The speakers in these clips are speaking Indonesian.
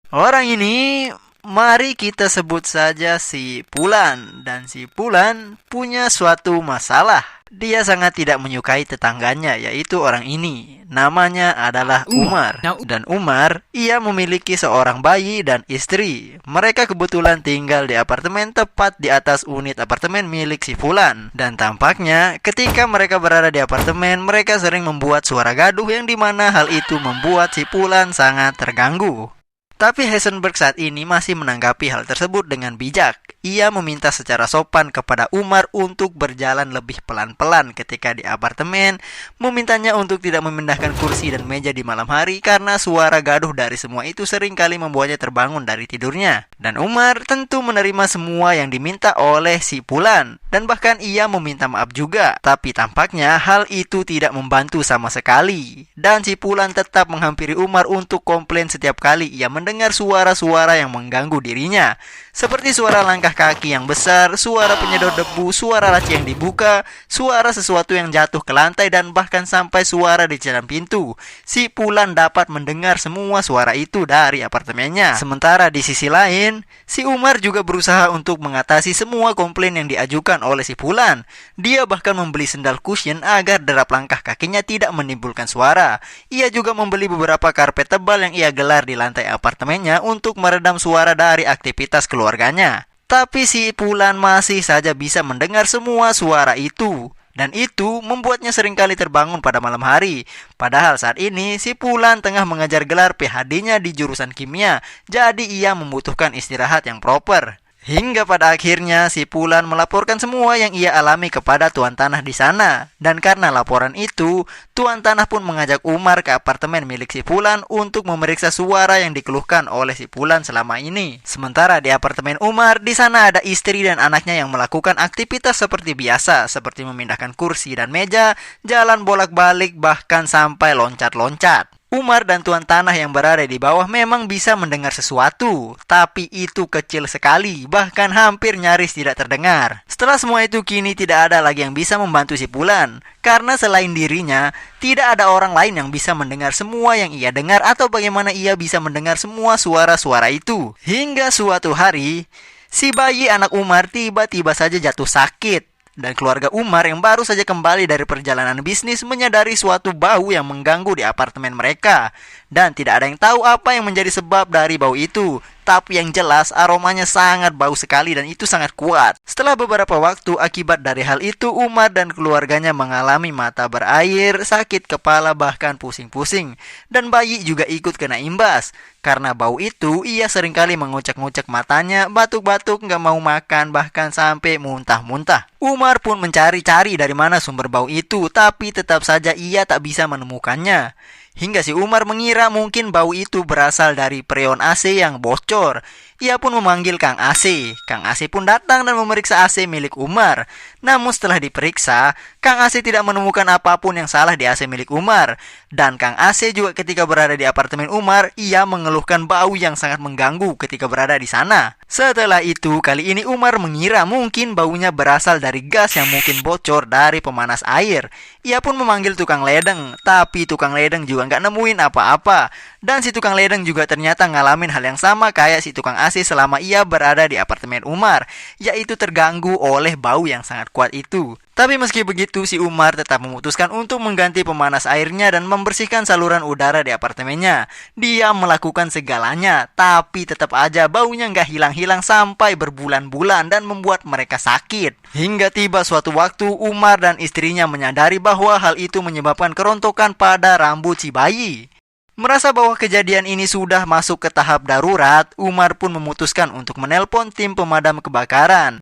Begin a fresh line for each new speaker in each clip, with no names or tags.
Orang ini mari kita sebut saja si Pulan. Dan si Pulan punya suatu masalah. Dia sangat tidak menyukai tetangganya, yaitu orang ini. Namanya adalah Umar. Dan Umar, ia memiliki seorang bayi dan istri. Mereka kebetulan tinggal di apartemen tepat di atas unit apartemen milik si Fulan. Dan tampaknya ketika mereka berada di apartemen, mereka sering membuat suara gaduh yang dimana hal itu membuat si Fulan sangat terganggu. Tapi Heisenberg saat ini masih menanggapi hal tersebut dengan bijak. Ia meminta secara sopan kepada Umar untuk berjalan lebih pelan-pelan ketika di apartemen, memintanya untuk tidak memindahkan kursi dan meja di malam hari karena suara gaduh dari semua itu sering kali membuatnya terbangun dari tidurnya. Dan Umar tentu menerima semua yang diminta oleh si Pulan, dan bahkan ia meminta maaf juga. Tapi tampaknya hal itu tidak membantu sama sekali. Dan si Pulan tetap menghampiri Umar untuk komplain setiap kali ia mendengar suara-suara yang mengganggu dirinya. Seperti suara langkah kaki yang besar, suara penyedot debu, suara laci yang dibuka, suara sesuatu yang jatuh ke lantai, dan bahkan sampai suara di jalan pintu. Si Pulan dapat mendengar semua suara itu dari apartemennya. Sementara di sisi lain, si Umar juga berusaha untuk mengatasi semua komplain yang diajukan oleh si Pulan. Dia bahkan membeli sendal cushion agar derap langkah kakinya tidak menimbulkan suara. Ia juga membeli beberapa karpet tebal yang ia gelar di lantai apartemennya untuk meredam suara dari aktivitas keluarganya. Tapi si Pulan masih saja bisa mendengar semua suara itu. Dan itu membuatnya seringkali terbangun pada malam hari. Padahal saat ini si Pulan tengah mengajar gelar PhD-nya di jurusan kimia. Jadi ia membutuhkan istirahat yang proper. Hingga pada akhirnya si Pulan melaporkan semua yang ia alami kepada Tuan Tanah di sana. Dan karena laporan itu, Tuan Tanah pun mengajak Umar ke apartemen milik si Pulan untuk memeriksa suara yang dikeluhkan oleh si Pulan selama ini. Sementara di apartemen Umar, di sana ada istri dan anaknya yang melakukan aktivitas seperti biasa, seperti memindahkan kursi dan meja, jalan bolak-balik, bahkan sampai loncat-loncat. Umar dan Tuan Tanah yang berada di bawah memang bisa mendengar sesuatu, tapi itu kecil sekali, bahkan hampir nyaris tidak terdengar. Setelah semua itu kini tidak ada lagi yang bisa membantu si Pulan, karena selain dirinya, tidak ada orang lain yang bisa mendengar semua yang ia dengar atau bagaimana ia bisa mendengar semua suara-suara itu. Hingga suatu hari, si bayi anak Umar tiba-tiba saja jatuh sakit. Dan keluarga Umar yang baru saja kembali dari perjalanan bisnis menyadari suatu bau yang mengganggu di apartemen mereka. Dan tidak ada yang tahu apa yang menjadi sebab dari bau itu. Tapi yang jelas aromanya sangat bau sekali dan itu sangat kuat. Setelah beberapa waktu akibat dari hal itu, Umar dan keluarganya mengalami mata berair, sakit kepala, bahkan pusing-pusing. Dan bayi juga ikut kena imbas. Karena bau itu, ia seringkali mengucek-ngucek matanya, batuk-batuk, gak mau makan, bahkan sampai muntah-muntah. Umar pun mencari-cari dari mana sumber bau itu, tapi tetap saja ia tak bisa menemukannya. Hingga si Umar mengira mungkin bau itu berasal dari freon AC yang bocor. Ia pun memanggil Kang AC. Kang AC pun datang dan memeriksa AC milik Umar. Namun setelah diperiksa, Kang AC tidak menemukan apapun yang salah di AC milik Umar. Dan Kang AC juga ketika berada di apartemen Umar, ia mengeluhkan bau yang sangat mengganggu ketika berada di sana. Setelah itu, kali ini Umar mengira mungkin baunya berasal dari gas yang mungkin bocor dari pemanas air. Ia pun memanggil tukang ledeng, tapi tukang ledeng juga nggak nemuin apa-apa. Dan si tukang ledeng juga ternyata ngalamin hal yang sama kayak si tukang AC selama ia berada di apartemen Umar, yaitu terganggu oleh bau yang sangat kuat itu. Tapi meski begitu, si Umar tetap memutuskan untuk mengganti pemanas airnya dan membersihkan saluran udara di apartemennya. Dia melakukan segalanya, tapi tetap aja baunya nggak hilang-hilang sampai berbulan-bulan dan membuat mereka sakit. Hingga tiba suatu waktu, Umar dan istrinya menyadari bahwa hal itu menyebabkan kerontokan pada rambut si bayi. Merasa bahwa kejadian ini sudah masuk ke tahap darurat, Umar pun memutuskan untuk menelpon tim pemadam kebakaran.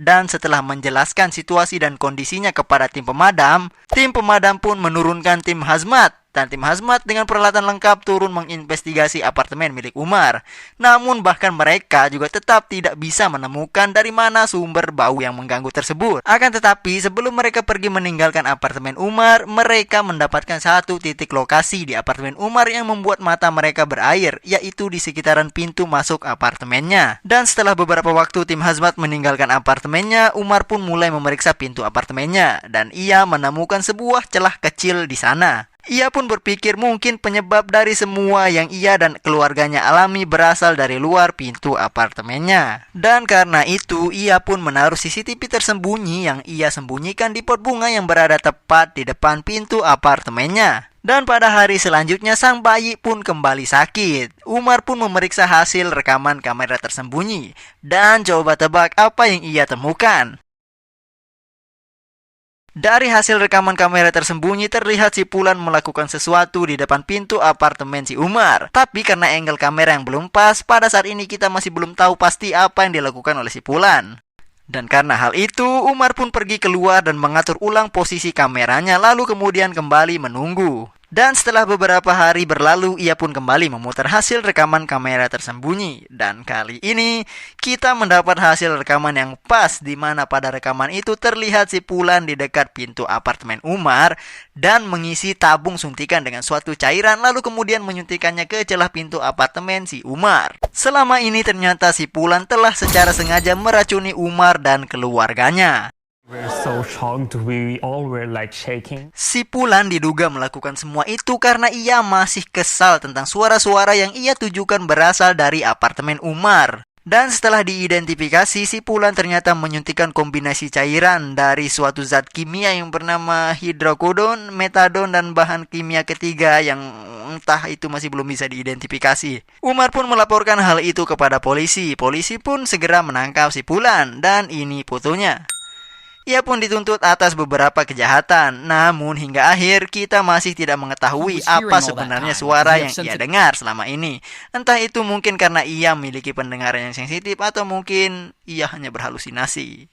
Dan setelah menjelaskan situasi dan kondisinya kepada tim pemadam pun menurunkan tim hazmat. Dan tim hazmat dengan peralatan lengkap turun menginvestigasi apartemen milik Umar. Namun bahkan mereka juga tetap tidak bisa menemukan dari mana sumber bau yang mengganggu tersebut. Akan tetapi sebelum mereka pergi meninggalkan apartemen Umar, mereka mendapatkan satu titik lokasi di apartemen Umar yang membuat mata mereka berair, yaitu di sekitaran pintu masuk apartemennya. Dan setelah beberapa waktu tim hazmat meninggalkan apartemennya, Umar pun mulai memeriksa pintu apartemennya dan ia menemukan sebuah celah kecil di sana. Ia pun berpikir mungkin penyebab dari semua yang ia dan keluarganya alami berasal dari luar pintu apartemennya. Dan karena itu, ia pun menaruh CCTV tersembunyi yang ia sembunyikan di pot bunga yang berada tepat di depan pintu apartemennya. Dan pada hari selanjutnya sang bayi pun kembali sakit. Umar pun memeriksa hasil rekaman kamera tersembunyi. Dan coba tebak apa yang ia temukan. Dari hasil rekaman kamera tersembunyi terlihat si Pulan melakukan sesuatu di depan pintu apartemen si Umar. Tapi karena angle kamera yang belum pas, pada saat ini kita masih belum tahu pasti apa yang dilakukan oleh si Pulan. Dan karena hal itu, Umar pun pergi keluar dan mengatur ulang posisi kameranya lalu kemudian kembali menunggu. Dan setelah beberapa hari berlalu, ia pun kembali memutar hasil rekaman kamera tersembunyi. Dan kali ini, kita mendapat hasil rekaman yang pas, di mana pada rekaman itu terlihat si Pulan di dekat pintu apartemen Umar dan mengisi tabung suntikan dengan suatu cairan lalu kemudian menyuntikannya ke celah pintu apartemen si Umar. Selama ini ternyata si Pulan telah secara sengaja meracuni Umar dan keluarganya.
We're so shocked, we all were like shaking.
Si Pulan diduga melakukan semua itu karena ia masih kesal tentang suara-suara yang ia tujukan berasal dari apartemen Umar. Dan setelah diidentifikasi, si Pulan ternyata menyuntikkan kombinasi cairan dari suatu zat kimia yang bernama hidrokodon, metadon, dan bahan kimia ketiga yang entah itu masih belum bisa diidentifikasi. Umar pun melaporkan hal itu kepada polisi. Polisi pun segera menangkap si Pulan dan ini fotonya. Ia pun dituntut atas beberapa kejahatan. Namun hingga akhir kita masih tidak mengetahui apa sebenarnya suara yang ia dengar selama ini. Entah itu mungkin karena ia memiliki pendengaran yang sensitif atau mungkin ia hanya berhalusinasi.